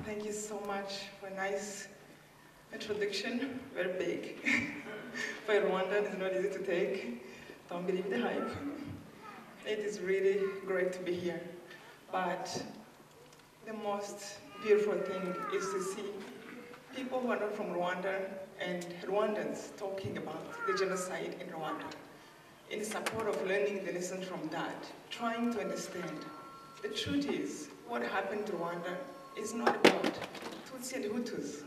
Thank you so much for a nice introduction, very big. For Rwanda, it's not easy to take. Don't believe the hype. It is really great to be here. But the most beautiful thing is to see people who are not from Rwanda and Rwandans talking about the genocide in Rwanda, in support of learning the lessons from that, trying to understand. The truth is, what happened to Rwanda is not about Tutsi and Hutus.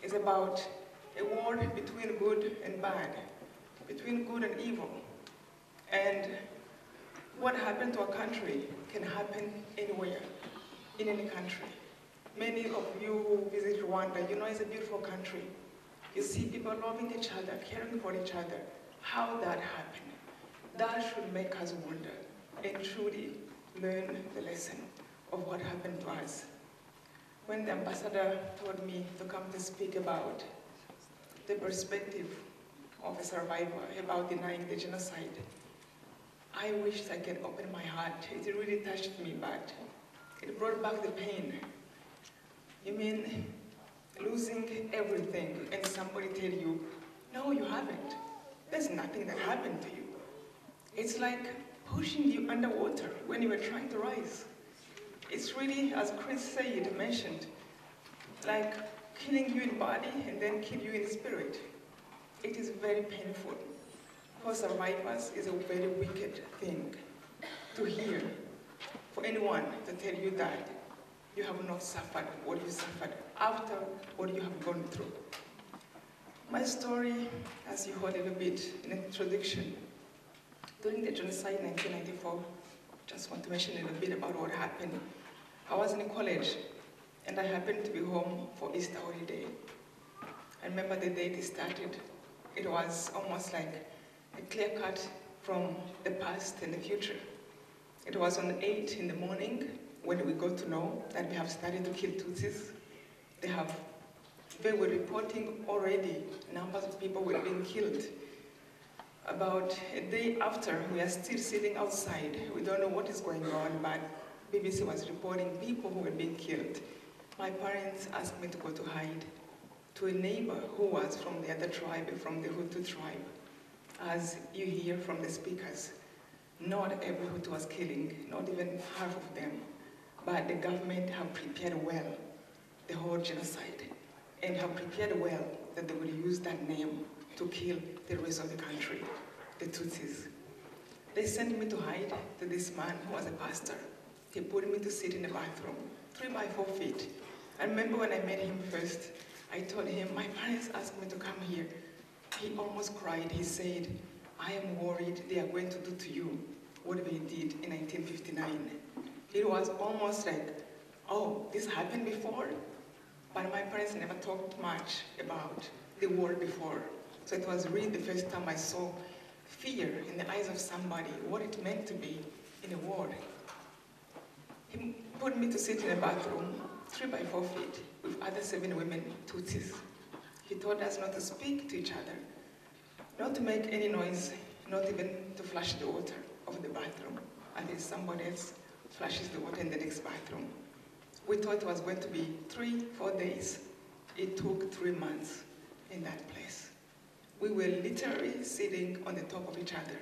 It's about a war between good and bad, between good and evil. And what happened to a country can happen anywhere, in any country. Many of you who visit Rwanda, you know it's a beautiful country. You see people loving each other, caring for each other. How that happened? That should make us wonder and truly learn the lesson of what happened to us. When the ambassador told me to come to speak about the perspective of a survivor, about denying the genocide, I wished I could open my heart. It really touched me, but it brought back the pain. You mean losing everything and somebody tell you, no, you haven't. There's nothing that happened to you. It's like pushing you underwater when you were trying to rise. It's really, as Chris mentioned, like killing you in body and then kill you in spirit. It is very painful. For survivors, it's a very wicked thing to hear. For anyone to tell you that you have not suffered what you suffered after what you have gone through. My story, as you heard a little bit in the introduction, during the genocide in 1994, just want to mention a little bit about what happened. I was in college, and I happened to be home for Easter holiday. I remember the day it started. It was almost like a clear cut from the past and the future. It was on 8 in the morning when we got to know that we have started to kill Tutsis. They were reporting already numbers of people were being killed. About a day after, we are still sitting outside. We don't know what is going on, but BBC was reporting people who were being killed. My parents asked me to go to hide to a neighbor who was from the other tribe, from the Hutu tribe. As you hear from the speakers, not every Hutu was killing, not even half of them, but the government have prepared well the whole genocide and have prepared well that they will use that name to kill the rest of the country, the Tutsis. They sent me to hide to this man who was a pastor. He put me to sit in the bathroom, 3 by 4 feet. I remember when I met him first, I told him, my parents asked me to come here. He almost cried. He said, I am worried they are going to do to you what they did in 1959. It was almost like, oh, this happened before? But my parents never talked much about the war before. So it was really the first time I saw fear in the eyes of somebody, what it meant to be in a war. He put me to sit in a bathroom, 3 by 4 feet, with other 7 women, Tutsis. He told us not to speak to each other, not to make any noise, not even to flush the water of the bathroom, until somebody else flushes the water in the next bathroom. We thought it was going to be 3-4 days. It took 3 months in that place. We were literally sitting on the top of each other.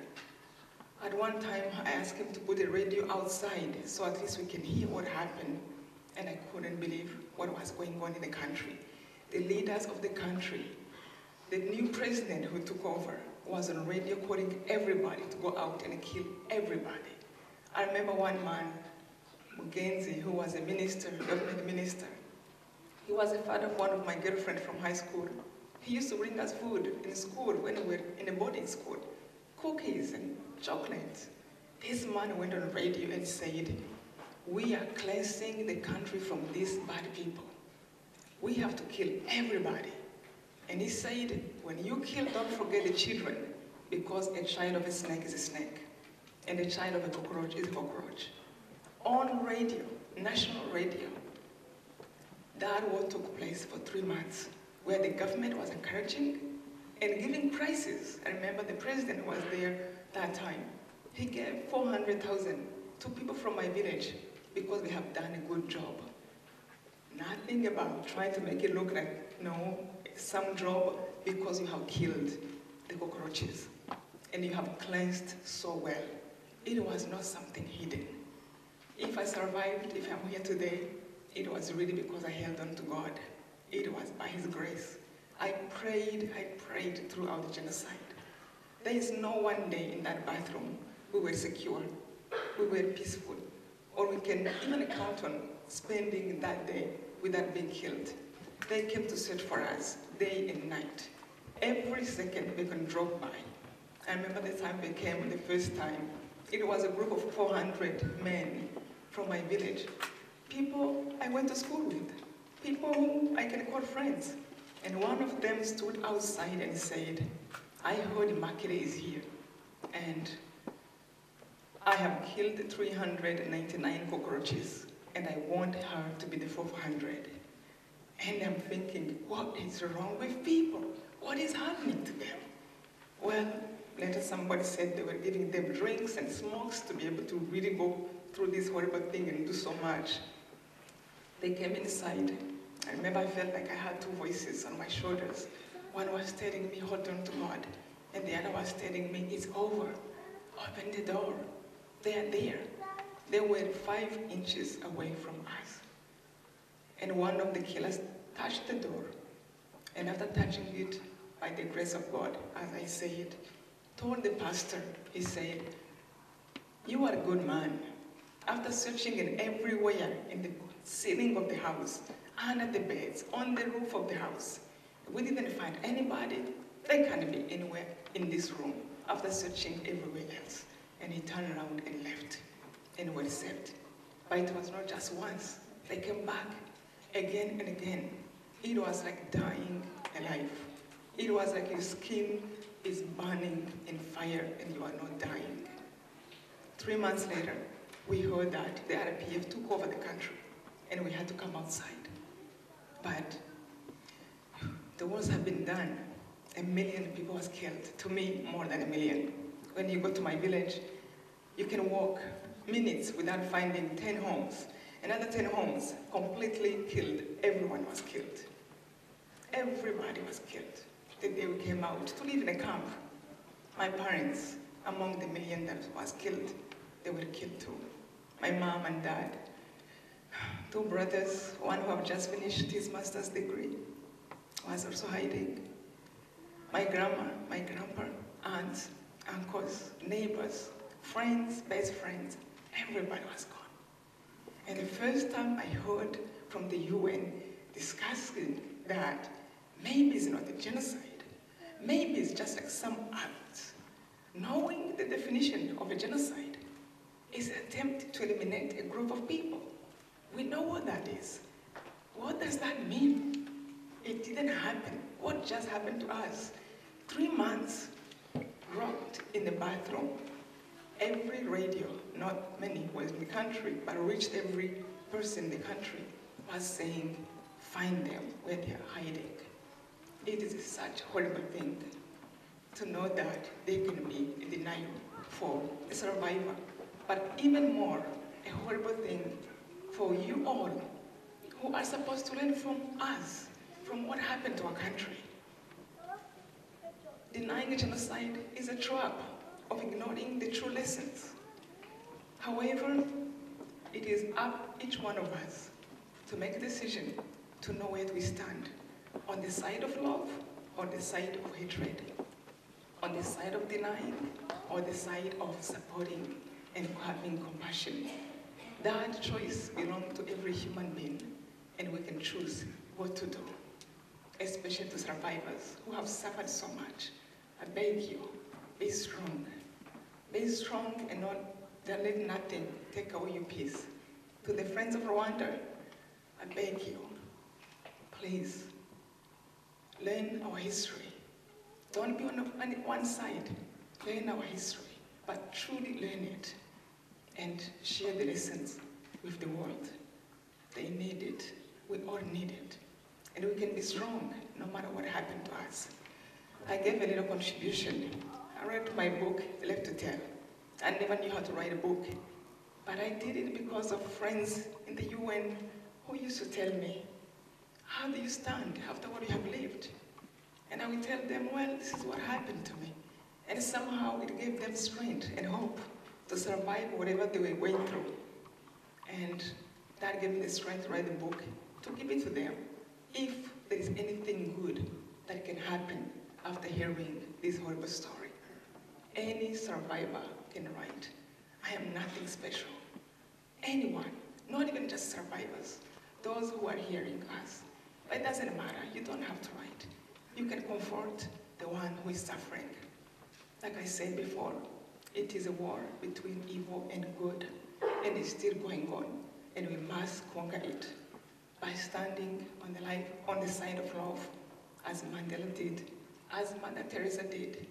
At one time, I asked him to put the radio outside so at least we can hear what happened, and I couldn't believe what was going on in the country. The leaders of the country, the new president who took over, was on radio calling everybody to go out and kill everybody. I remember one man, Mugenzi, who was a minister, government minister. He was the father of one of my girlfriends from high school. He used to bring us food in school when we were in a boarding school, cookies and chocolates. This man went on radio and said, we are cleansing the country from these bad people. We have to kill everybody. And he said, when you kill, don't forget the children, because a child of a snake is a snake, and a child of a cockroach is a cockroach. On radio, national radio, that war took place for 3 months, where the government was encouraging and giving prizes. I remember the president was there that time. He gave 400,000 to people from my village because we have done a good job. Nothing nothing about trying to make it look like, some job because you have killed the cockroaches and you have cleansed so well. It was not something hidden. If I survived, if I'm here today, it was really because I held on to God. It was by His grace. I prayed throughout the genocide. There is no one day in that bathroom we were secure, we were peaceful, or we can even count on spending that day without being killed. They came to search for us day and night. Every second they can drop by. I remember the time they came the first time. It was a group of 400 men from my village. People I went to school with, people whom I can call friends. And one of them stood outside and said, I heard Immaculée is here, and I have killed 399 cockroaches, and I want her to be the 400. And I'm thinking, what is wrong with people? What is happening to them? Well, later somebody said they were giving them drinks and smokes to be able to really go through this horrible thing and do so much. They came inside. I remember I felt like I had two voices on my shoulders. One was telling me, hold on to God. And the other was telling me, it's over. Open the door. They are there. They were 5 inches away from us. And one of the killers touched the door. And after touching it, by the grace of God, as I said, told the pastor, he said, you are a good man. After searching in everywhere, in the ceiling of the house, under the beds, on the roof of the house, we didn't find anybody. They can't be anywhere in this room after searching everywhere else. And he turned around and left and were saved. But it was not just once. They came back again and again. It was like dying alive. It was like your skin is burning in fire and you are not dying. 3 months later, we heard that the RPF took over the country and we had to come outside. But the wars have been done. 1 million people was killed. To me, more than 1 million. When you go to my village, you can walk minutes without finding 10 homes. Another 10 homes completely killed. Everyone was killed. Everybody was killed. The day we came out to live in a camp, my parents, among the 1 million that was killed, they were killed too. My mom and dad, 2 brothers, one who have just finished his master's degree, was also hiding. My grandma, my grandpa, aunts, uncles, neighbors, friends, best friends, everybody was gone. And the first time I heard from the UN discussing that maybe it's not a genocide, maybe it's just like some act, knowing the definition of a genocide is an attempt to eliminate a group of people. We know what that is. What does that mean? It didn't happen. What just happened to us? 3 months, locked in the bathroom. Every radio, not many was in the country, but reached every person in the country, was saying, find them where they are hiding. It is such a horrible thing to know that they can be in denial for a survivor. But even more, a horrible thing for you all who are supposed to learn from us, from what happened to our country. Denying a genocide is a trap of ignoring the true lessons. However, it is up each one of us to make a decision to know where we stand, on the side of love or the side of hatred, on the side of denying or the side of supporting and having compassion. That choice belongs to every human being, and we can choose what to do, especially to survivors who have suffered so much. I beg you, be strong. Be strong and not let nothing take away your peace. To the friends of Rwanda, I beg you, please, learn our history. Don't be on one side. Learn our history, but truly learn it and share the lessons with the world. They need it. We all need it. And we can be strong no matter what happened to us. I gave a little contribution. I read my book, Left to Tell. I never knew how to write a book, but I did it because of friends in the UN who used to tell me, how do you stand after what you have lived? And I will tell them, well, this is what happened to me. And somehow it gave them strength and hope to survive whatever they were going through. And that gave me the strength to write the book, to give it to them. If there is anything good that can happen after hearing this horrible story, any survivor can write. I am nothing special. Anyone, not even just survivors, those who are hearing us. But it doesn't matter, you don't have to write. You can comfort the one who is suffering. Like I said before, it is a war between evil and good, and it's still going on, and we must conquer it by standing on the side of love, as Mandela did, as Mother Teresa did.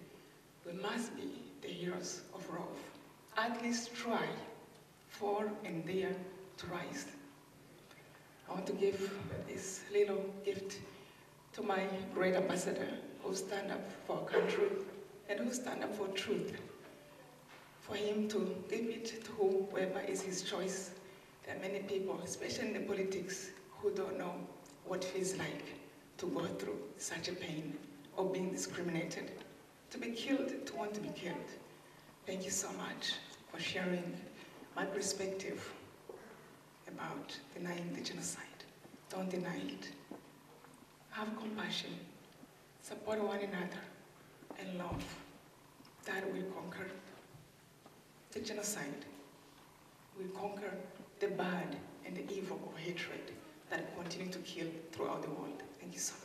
We must be the heroes of love. At least try for and dare to rise. I want to give this little gift to my great ambassador who stand up for our country and who stand up for truth. For him to give it to whoever is his choice. There are many people, especially in the politics, who don't know what it feels like to go through such a pain of being discriminated, to be killed, to want to be killed. Thank you so much for sharing my perspective about denying the genocide. Don't deny it. Have compassion, support one another, and love. That will conquer the genocide. Will conquer the bad and the evil of hatred that continue to kill throughout the world. Thank you so much.